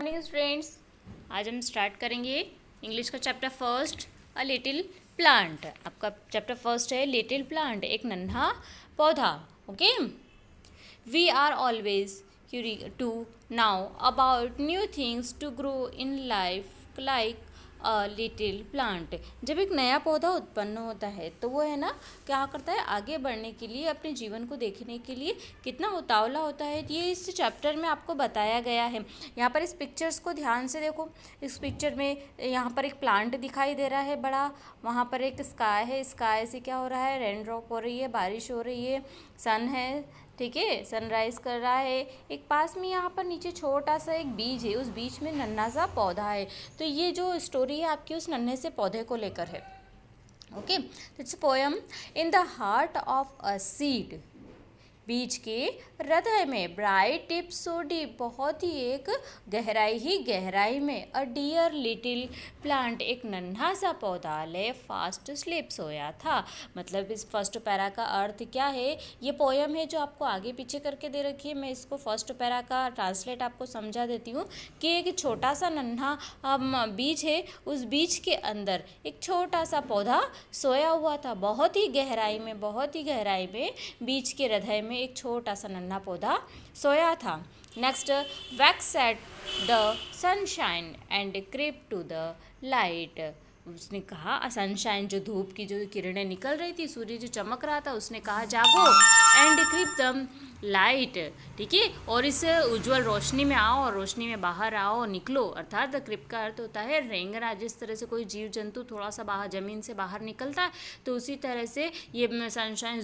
Morning students, आज हम start करेंगे इंग्लिश का chapter first a little plant. आपका चैप्टर फर्स्ट है लिटिल प्लांट, एक नन्हा पौधा। Okay, we are always curious to know about new things to grow in life like a little plant. जब एक नया पौधा उत्पन्न होता है तो वो है ना क्या करता है, आगे बढ़ने के लिए, अपने जीवन को देखने के लिए कितना उतावला होता है। ये इस चैप्टर में आपको बताया गया है। यहाँ पर इस पिक्चर्स को ध्यान से देखो। इस पिक्चर में यहाँ पर एक प्लांट दिखाई दे रहा है बड़ा, वहाँ पर एक स्काई है, स्काई से क्या हो रहा है, रेन ड्रॉप हो रही है, बारिश हो रही है, सन है, ठीक है, सनराइज कर रहा है। एक पास में यहाँ पर नीचे छोटा सा एक बीज है, उस बीच में नन्हा सा पौधा है। तो ये जो स्टोरी है आपकी उस नन्हे से पौधे को लेकर है। Okay, it's poem in the heart of a seed. बीज के हृदय में, ब्राइट टिप सो डीप, बहुत ही एक गहराई ही गहराई में, अ डियर लिटिल प्लांट, एक नन्हा सा पौधा, ले फास्ट स्लीप, सोया था। मतलब इस फर्स्ट पैरा का अर्थ क्या है, ये पोयम है जो आपको आगे पीछे करके दे रखी है। मैं इसको फर्स्ट पैरा का ट्रांसलेट आपको समझा देती हूँ कि एक छोटा सा नन्हा बीज है, उस बीज के अंदर एक छोटा सा पौधा सोया हुआ था, बहुत ही गहराई में, बहुत ही गहराई में, बीज के हृदय में एक छोटा सा नन्हा पौधा सोया था। Next, wakes at the sunshine and creep to the light. उसने कहा, सनशाइन जो धूप की जो किरणें निकल रही थी, सूर्य जो चमक रहा था, उसने कहा जागो, एंड क्रीप द लाइट, ठीक है, और इस उज्जवल रोशनी में आओ, और रोशनी में बाहर आओ, निकलो। अर्थात क्रिप का अर्थ होता है रेंगना। जिस तरह से कोई जीव जंतु थोड़ा सा बाहर ज़मीन से बाहर निकलता है, तो उसी तरह से ये सनशाइन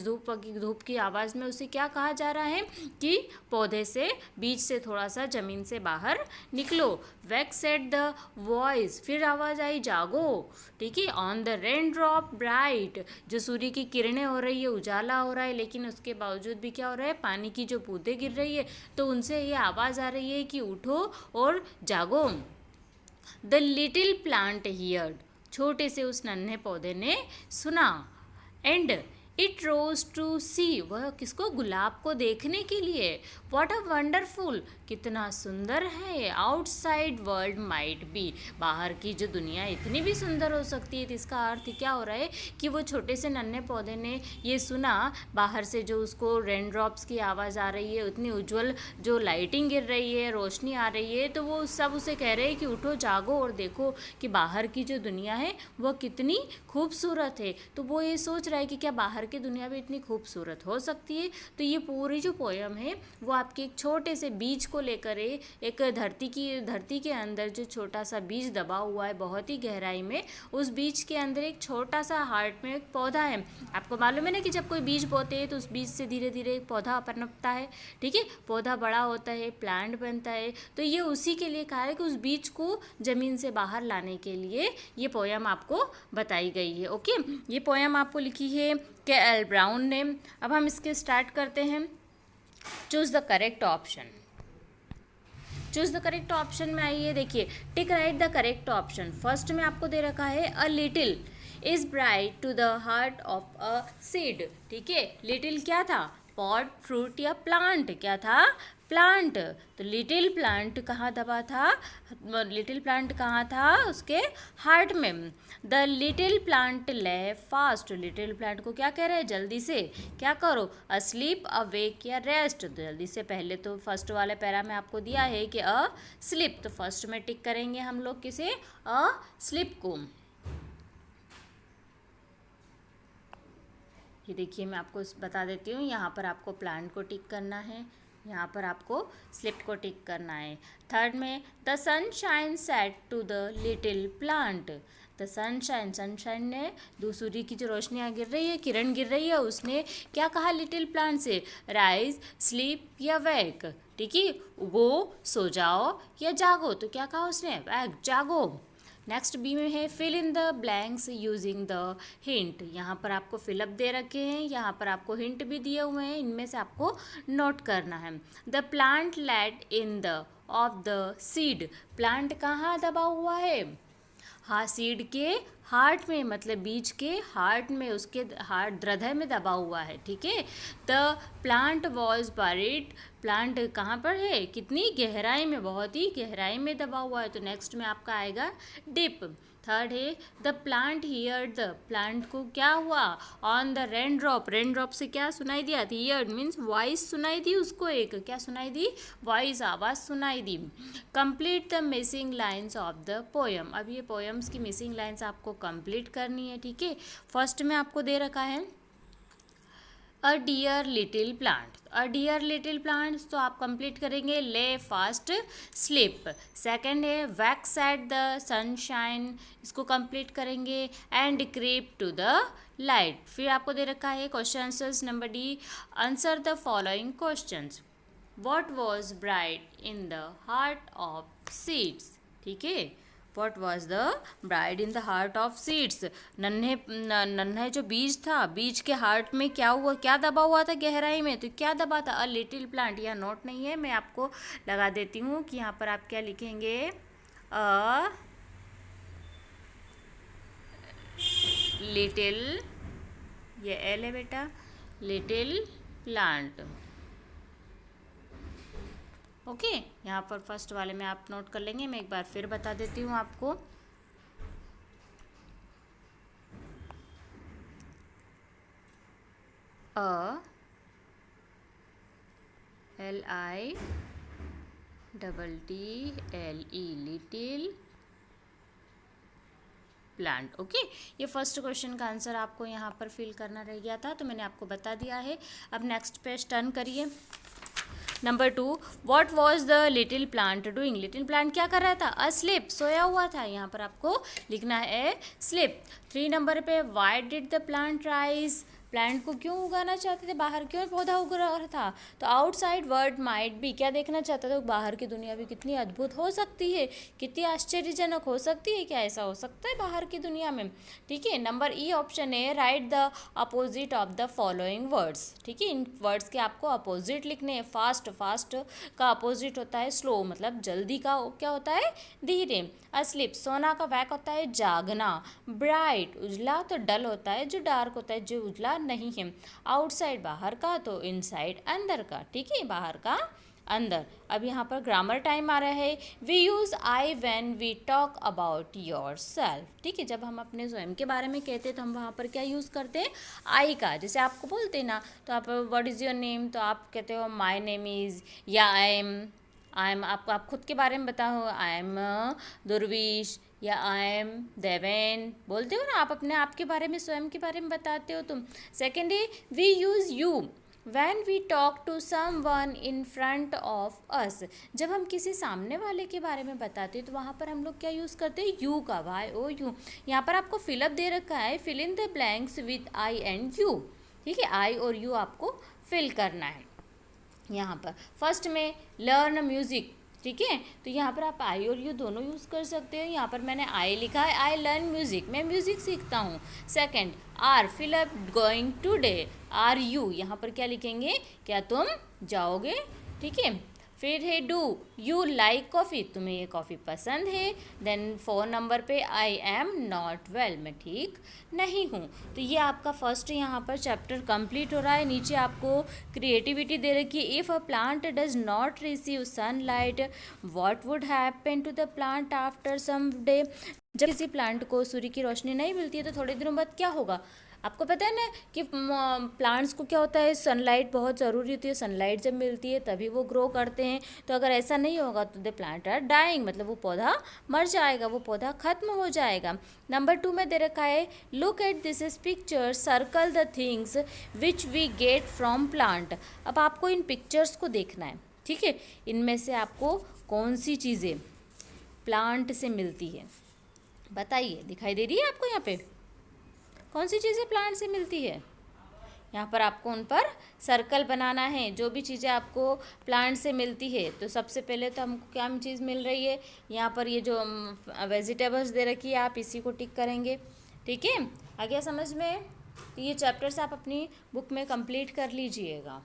धूप की आवाज़ में उसे क्या कहा जा रहा है कि पौधे से, बीज से थोड़ा सा ज़मीन से बाहर निकलो। वैक्स एट द वॉइस, फिर आवाज़ आई जागो, ठीक है, on the rain drop bright, जो सूर्य की किरणें हो रही है, उजाला हो रहा है, लेकिन उसके बावजूद भी क्या हो रहा है, पानी की जो बूंदें गिर रही है, तो उनसे ये आवाज़ आ रही है कि उठो और जागो। द लिटिल प्लांट हियर्ड, छोटे से उस नन्हे पौधे ने सुना। एंड इट रोज टू सी, वह किसको, गुलाब को देखने के लिए। वॉट अ वंडरफुल, कितना सुंदर है, आउटसाइड वर्ल्ड माइट बी, बाहर की जो दुनिया इतनी भी सुंदर हो सकती है। तो इसका अर्थ क्या हो रहा है कि वो छोटे से नन्हे पौधे ने ये सुना, बाहर से जो उसको रेन ड्रॉप्स की आवाज़ आ रही है, उतनी उज्जवल जो लाइटिंग गिर रही है, रोशनी आ रही है, तो वो सब उसे कह रहे हैं कि उठो जागो और देखो कि बाहर की जो दुनिया है वह कितनी खूबसूरत है। तो वो ये सोच रहा है कि क्या बाहर की दुनिया भी इतनी खूबसूरत हो सकती है। तो ये पूरी जो पोयम है वो आपके एक छोटे से बीज को लेकर है, एक धरती के अंदर जो छोटा सा बीज दबा हुआ है बहुत ही गहराई में, उस बीज के अंदर एक छोटा सा हार्ट में एक पौधा है। आपको मालूम है ना कि जब कोई बीज बोते हैं तो उस बीज से धीरे धीरे एक पौधा पनपता है, ठीक है, पौधा बड़ा होता है, प्लांट बनता है। तो ये उसी के लिए कहा है कि उस बीज को ज़मीन से बाहर लाने के लिए ये पोयम आपको बताई गई है। ओके, ये पोयम आपको लिखी है के.एल. ब्राउन ने। अब हम इसके स्टार्ट करते हैं। Choose the correct option. Choose the correct option में आइए, देखिए, tick right the correct option. First में आपको दे रखा है a little is bright to the heart of a seed, ठीक है, लिटिल क्या था, पॉट, फ्रूट या प्लांट, क्या था, प्लांट। तो लिटिल प्लांट कहाँ दबा था, लिटिल प्लांट कहाँ था, उसके हार्ट में। द लिटिल प्लांट ले फास्ट, लिटिल प्लांट को क्या कह रहे हैं, जल्दी से क्या करो, अस्लीप, अवेक या रेस्ट। तो जल्दी से, पहले तो फर्स्ट वाले पैरा में आपको दिया है कि अ स्लिप, तो फर्स्ट में टिक करेंगे हम लोग किसे, अ स्लिप को। ये देखिए, मैं आपको बता देती हूँ, यहाँ पर आपको प्लांट को टिक करना है, यहाँ पर आपको स्लिप को टिक करना है। थर्ड में the sunshine said to the little plant, the sunshine, sunshine ने, सूर्य की जो रोशनी गिर रही है, किरण गिर रही है, उसने क्या कहा लिटिल प्लांट से, राइज, स्लीप या वेक, ठीक है, वो सो जाओ या जागो। तो क्या कहा उसने, वेक, जागो। नेक्स्ट बी में है fill in the blanks using the hint. यहाँ पर आपको फिलअप दे रखे हैं, यहाँ पर आपको हिंट भी दिए हुए हैं, इनमें से आपको नोट करना है। The plant let in the of the seed, plant कहाँ दबा हुआ है, हाँ, सीड के हार्ट में, मतलब बीज के हार्ट में, उसके हार्ट हृदय में दबा हुआ है, ठीक है। The plant was buried, plant कहाँ पर है, कितनी गहराई में, बहुत ही गहराई में दबा हुआ है। तो नेक्स्ट में आपका आएगा डिप। थर्ड है the plant here, the plant को क्या हुआ, on the rain drop, rain drop से क्या सुनाई दिया, हियर मीन्स वॉइस सुनाई दी उसको, एक क्या सुनाई दी, वॉइस, आवाज़ सुनाई दी। Complete the missing lines of the poem, अब ये पोयम्स की मिसिंग लाइन्स आपको कंप्लीट करनी है, ठीक है। फर्स्ट में आपको दे रखा है a dear little plant, a dear little plant, तो आप कंप्लीट करेंगे ले फास्ट स्लिप। सेकंड है वैक्स एट द सनशाइन, इसको कंप्लीट करेंगे and creep to the light. फिर आपको दे रखा है question answers number D, answer the following questions. What was bright in the heart of seeds, ठीक है। What was the bright in the heart of seeds, नन्हे जो बीज था, बीज के हार्ट में क्या हुआ, क्या दबा हुआ था गहराई में, तो क्या दबा था, अ लिटिल प्लांट। यह नोट नहीं है, मैं आपको लगा देती हूँ कि यहाँ पर आप क्या लिखेंगे, अ लिटिल, ये एल है बेटा, लिटिल प्लांट, ओके। यहाँ पर फर्स्ट वाले में आप नोट कर लेंगे, मैं एक बार फिर बता देती हूँ आपको। अ LITTLE लिटिल प्लांट, ओके। ये फर्स्ट क्वेश्चन का आंसर आपको यहाँ पर फिल करना रह गया था, तो मैंने आपको बता दिया है। अब नेक्स्ट पेज टर्न करिए। Number 2, what was the little plant doing, little plant क्या कर रहा था, अस्लीप, सोया हुआ था, यहाँ पर आपको लिखना है स्लीप। 3 नंबर पे why did the plant rise, plant को क्यों उगाना चाहते थे, बाहर क्यों पौधा उग रहा था, तो आउटसाइड वर्ल्ड माइट बी, क्या देखना चाहता था, बाहर की दुनिया भी कितनी अद्भुत हो सकती है, कितनी आश्चर्यजनक हो सकती है, क्या ऐसा हो सकता है बाहर की दुनिया में, ठीक है। नंबर ई ऑप्शन है right the opposite of the following words, ठीक है। इन वर्ड्स के आपको अपोजिट लिखने हैं। फास्ट, फास्ट का अपोजिट होता है स्लो, मतलब जल्दी का क्या होता है, धीरे। अस्लीप, सोना का वैक होता है जागना। ब्राइट, उजला, तो डल होता है जो डार्क होता है, जो उजला नहीं है। आउटसाइड, बाहर का, तो इनसाइड, अंदर का, ठीक है, बाहर का अंदर। अब यहाँ पर ग्रामर टाइम आ रहा है। We use I when we talk about yourself, ठीक है। जब हम अपने स्वयं के बारे में कहते हैं तो हम वहाँ पर क्या यूज़ करते हैं, आई का। जैसे आपको बोलते हैं ना, तो आप व्हाट इज़ योर नेम, तो आप कहते हो माई नेम इज़, या आई एम, आप खुद के बारे में बताओ, आई एम दुर्विश, या आई एम देवेन, बोलते हो ना आप अपने आप के बारे में, स्वयं के बारे में बताते हो तुम। सेकेंड है we use you when we talk to someone in front of us, जब हम किसी सामने वाले के बारे में बताते हैं तो वहाँ पर हम लोग क्या यूज़ करते हैं, यू का, वाई ओ यू। यहाँ पर आपको फिलअप दे रखा है, fill in the blanks with I and you, ठीक है। आई और यू आपको फिल करना है। यहाँ पर फर्स्ट में लर्न म्यूज़िक, ठीक है, तो यहाँ पर आप आई और यू दोनों यूज़ कर सकते हो। यहाँ पर मैंने आई लिखा है, आई लर्न म्यूज़िक, मैं म्यूज़िक सीखता हूँ। Second, are fill up going today, are you, यहाँ पर क्या लिखेंगे, क्या तुम जाओगे, ठीक है। फिर है डू यू लाइक कॉफ़ी, तुम्हें ये कॉफ़ी पसंद है। देन 4 नंबर पे आई एम नॉट वेल, मैं ठीक नहीं हूँ। तो ये आपका फर्स्ट यहाँ पर चैप्टर कंप्लीट हो रहा है। नीचे आपको क्रिएटिविटी दे रखी है। If a plant does not receive sunlight what would happen to the plant after some day, जब किसी प्लांट को सूर्य की रोशनी नहीं मिलती है तो थोड़े दिनों बाद क्या होगा। आपको पता है ना कि प्लांट्स को क्या होता है, सनलाइट बहुत ज़रूरी होती है, सनलाइट जब मिलती है तभी वो ग्रो करते हैं। तो अगर ऐसा नहीं होगा तो द प्लांट आर डाइंग, मतलब वो पौधा मर जाएगा, वो पौधा खत्म हो जाएगा। नंबर 2 में दे रखा है look at this picture circle the things which we get from plant. अब आपको इन पिक्चर्स को देखना है, ठीक है। इनमें से आपको कौन सी चीज़ें प्लांट से मिलती है बताइए, दिखाई दे रही है आपको यहाँ पे, कौन सी चीज़ें प्लांट से मिलती है। यहाँ पर आपको उन पर सर्कल बनाना है, जो भी चीज़ें आपको प्लांट से मिलती है। तो सबसे पहले तो हमको क्या चीज़ मिल रही है, यहाँ पर ये जो वेजिटेबल्स दे रखी है, आप इसी को टिक करेंगे, ठीक है। आ गया समझ में। तो ये चैप्टर्स आप अपनी बुक में कंप्लीट कर लीजिएगा।